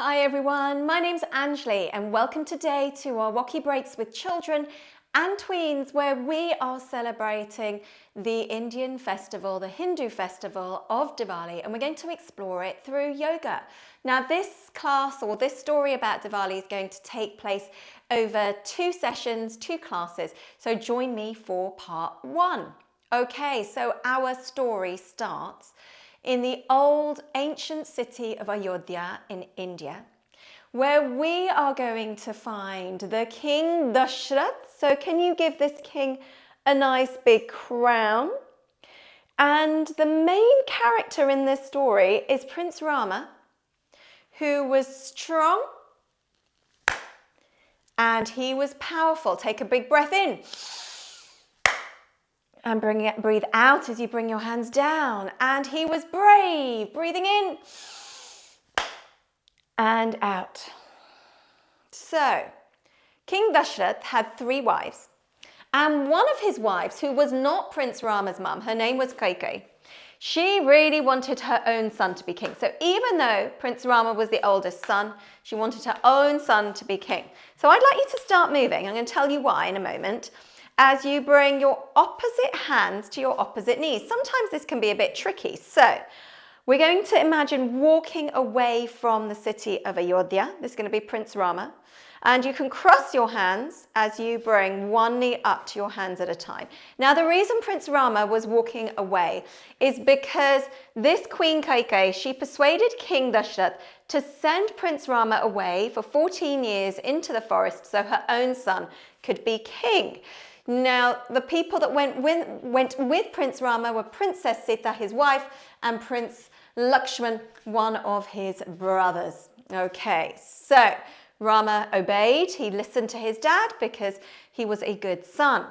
Hi everyone, my name's Anjali and welcome today to our WOCY Breaks with Children and Tweens, where we are celebrating the Indian festival, the Hindu festival of Diwali, and we're going to explore it through yoga. Now this class or this story about Diwali is going to take place over 2 sessions, 2 classes, so join me for part 1. Okay, so our story starts in the old ancient city of Ayodhya in India, where we are going to find the King Dashrath. So can you give this king a nice big crown? And the main character in this story is Prince Rama, who was strong and he was powerful. Take a big breath in. And breathe out as you bring your hands down. And he was brave, breathing in and out. So, King Dashrath had 3 wives. And one of his wives, who was not Prince Rama's mum, her name was Kaikeyi, she really wanted her own son to be king. So even though Prince Rama was the oldest son, she wanted her own son to be king. So I'd like you to start moving. I'm going to tell you why in a moment. As you bring your opposite hands to your opposite knees. Sometimes this can be a bit tricky. So we're going to imagine walking away from the city of Ayodhya. This is going to be Prince Rama. And you can cross your hands as you bring one knee up to your hands at a time. Now the reason Prince Rama was walking away is because this Queen Kaikeyi, she persuaded King Dashrath to send Prince Rama away for 14 years into the forest so her own son could be king. Now, the people that went with Prince Rama were Princess Sita, his wife, and Prince Lakshman, one of his brothers. Okay, so Rama obeyed. He listened to his dad because he was a good son.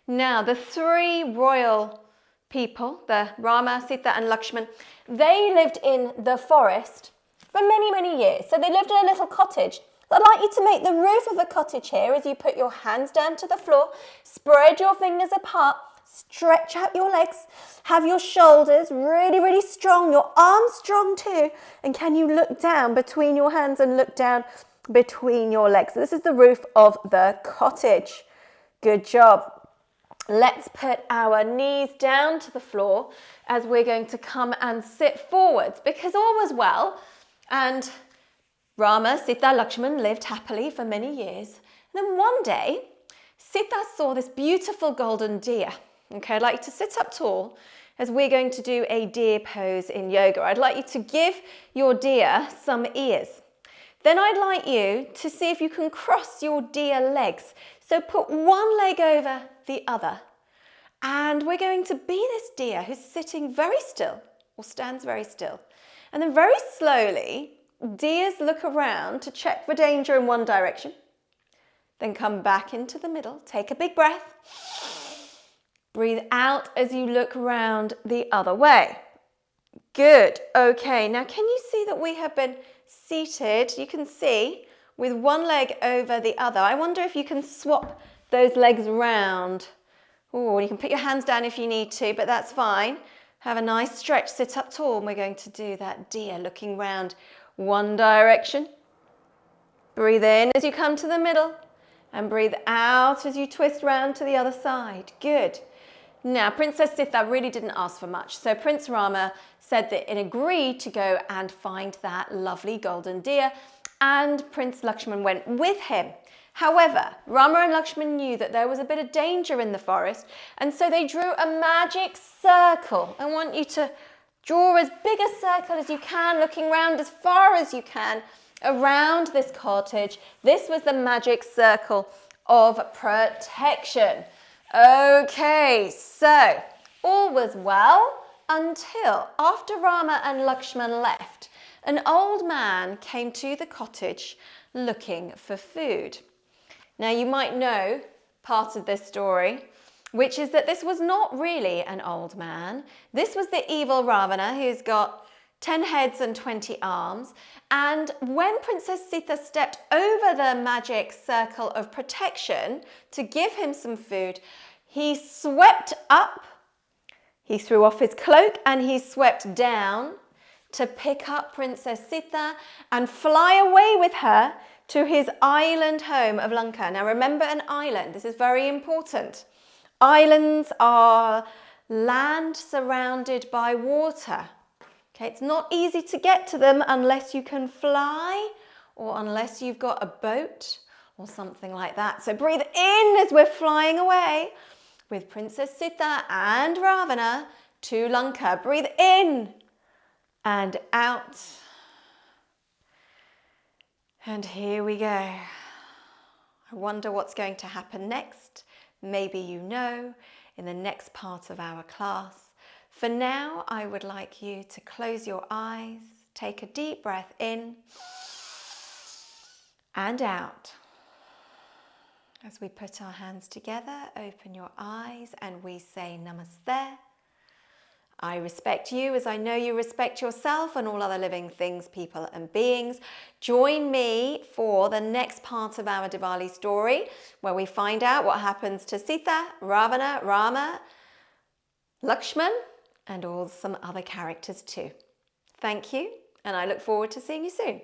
Now, the 3 royal people, the Rama, Sita, and Lakshman, they lived in the forest for many, many years. So they lived in a little cottage. I'd like you to make the roof of the cottage here as you put your hands down to the floor, spread your fingers apart, stretch out your legs, have your shoulders really, really strong, your arms strong too, and can you look down between your hands and look down between your legs? This is the roof of the cottage. Good job. Let's put our knees down to the floor as we're going to come and sit forwards because all was well and Rama, Sita, Lakshman lived happily for many years. And then one day, Sita saw this beautiful golden deer. Okay, I'd like you to sit up tall as we're going to do a deer pose in yoga. I'd like you to give your deer some ears. Then I'd like you to see if you can cross your deer legs. So put one leg over the other. And we're going to be this deer who's sitting very still or stands very still. And then very slowly, deers look around to check for danger in one direction, then come back into the middle, take a big breath, breathe out as you look around the other way. Good, okay, now can you see that we have been seated, you can see, with one leg over the other. I wonder if you can swap those legs round. Oh, you can put your hands down if you need to, but that's fine. Have a nice stretch, sit up tall, and we're going to do that deer looking round one direction. Breathe in as you come to the middle and breathe out as you twist round to the other side. Good. Now, Princess Sita really didn't ask for much. So Prince Rama said that it agreed to go and find that lovely golden deer and Prince Lakshman went with him. However, Rama and Lakshman knew that there was a bit of danger in the forest and so they drew a magic circle. I want you to draw as big a circle as you can, looking round as far as you can around this cottage. This was the magic circle of protection. Okay, so all was well until after Rama and Lakshman left, an old man came to the cottage looking for food. Now you might know part of this story, which is that this was not really an old man. This was the evil Ravana who's got 10 heads and 20 arms. And when Princess Sita stepped over the magic circle of protection to give him some food, he swept up, he threw off his cloak and he swept down to pick up Princess Sita and fly away with her to his island home of Lanka. Now remember, an island, this is very important. Islands are land surrounded by water. Okay, it's not easy to get to them unless you can fly or unless you've got a boat or something like that. So breathe in as we're flying away with Princess Sita and Ravana to Lanka. Breathe in and out. And here we go. I wonder what's going to happen next. Maybe you know in the next part of our class. For now, I would like you to close your eyes, take a deep breath in and out. As we put our hands together, open your eyes and we say Namaste. I respect you as I know you respect yourself and all other living things, people and beings. Join me for the next part of our Diwali story, where we find out what happens to Sita, Ravana, Rama, Lakshman, and some other characters too. Thank you, and I look forward to seeing you soon.